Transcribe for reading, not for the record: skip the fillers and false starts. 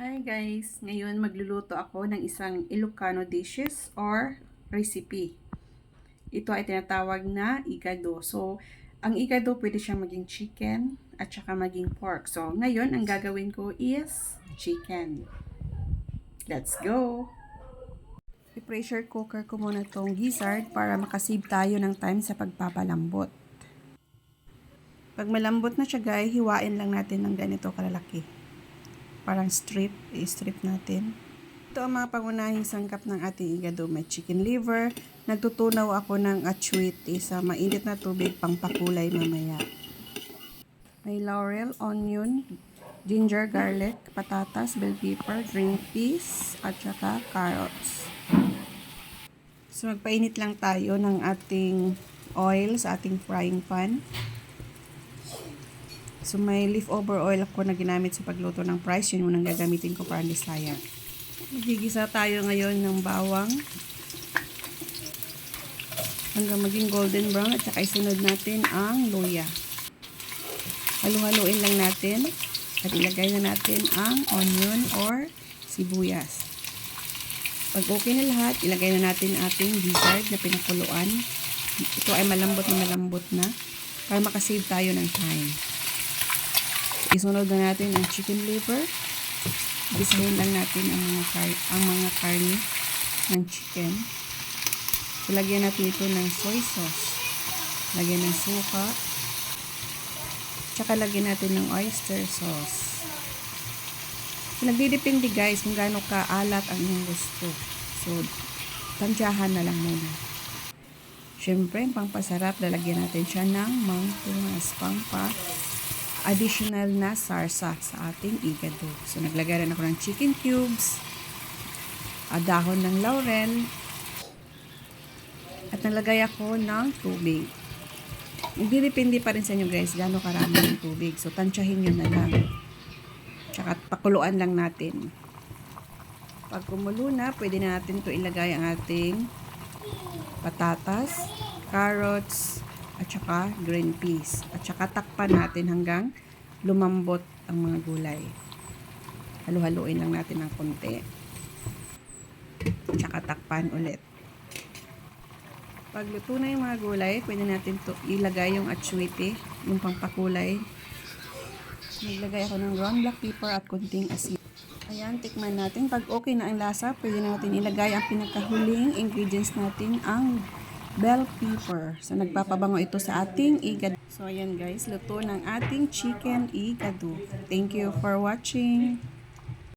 Hi guys! Ngayon magluluto ako ng isang Ilocano dishes or recipe. Ito ay tinatawag na igado. So, ang igado pwede siyang maging chicken at saka maging pork. So, ngayon ang gagawin ko is chicken. Let's go! I-pressure cooker ko muna tong gizzard para makasave tayo ng time sa pagpapalambot. Pag malambot na siya guys, hiwain lang natin ng ganito kalalaki. Parang strip, i-strip natin. Ito ang mga pangunahing sangkap ng ating igado. May chicken liver. Nagtutunaw ako ng atsuite sa mainit na tubig pang pakulay mamaya. May laurel, onion, ginger, garlic, patatas, bell pepper, green peas, at saka carrots. So magpainit lang tayo ng ating oil sa ating frying pan. So, may leftover oil ako na ginamit sa pagluto ng fries. Yun muna gagamitin ko para disaya. Magigisa tayo ngayon ng bawang hanggang maging golden brown at saka isunod natin ang luya. Halu-haluin lang natin at ilagay na natin ang onion or sibuyas. Pag okay na lahat, ilagay na natin ating gizzard na pinakuluan. Ito ay malambot na para makasave tayo ng time. Isunod na natin ang chicken liver. Gisahin lang natin ang mga karne ng chicken. So, lagyan natin ito ng soy sauce. Lagyan ng suka. Tsaka lagyan natin ng oyster sauce. So, nagdidepende guys kung gaano kaalat ang inyong gusto. So, tansyahan na lang muna. Siyempre, pangpasarap, lalagyan natin siya ng mangtumas, additional na sarsa sa ating igado. So, naglagay rin ako ng chicken cubes, dahon ng laurel, at nalagay ako ng tubig. Hindi pa rin sa inyo guys, gaano karami ng tubig. So, tansyahin nyo na lang. Tsaka, pakuluan lang natin. Pag kumulo na, pwede na natin ito ilagay ang ating patatas, carrots, at saka green peas. At saka takpan natin hanggang lumambot ang mga gulay. Halu-haluin lang natin ng konti. At saka takpan ulit. Pag luto na yung mga gulay, pwede natin to ilagay yung atsuite, yung pangpakulay. Naglagay ako ng ground black pepper at konting asin. Ayan, tikman natin. Pag okay na ang lasa, pwede natin ilagay ang pinakahuling ingredients natin, ang bell pepper. So, nagpapabango ito sa ating igado. So, ayan guys, luto ng ating chicken igado. Thank you for watching.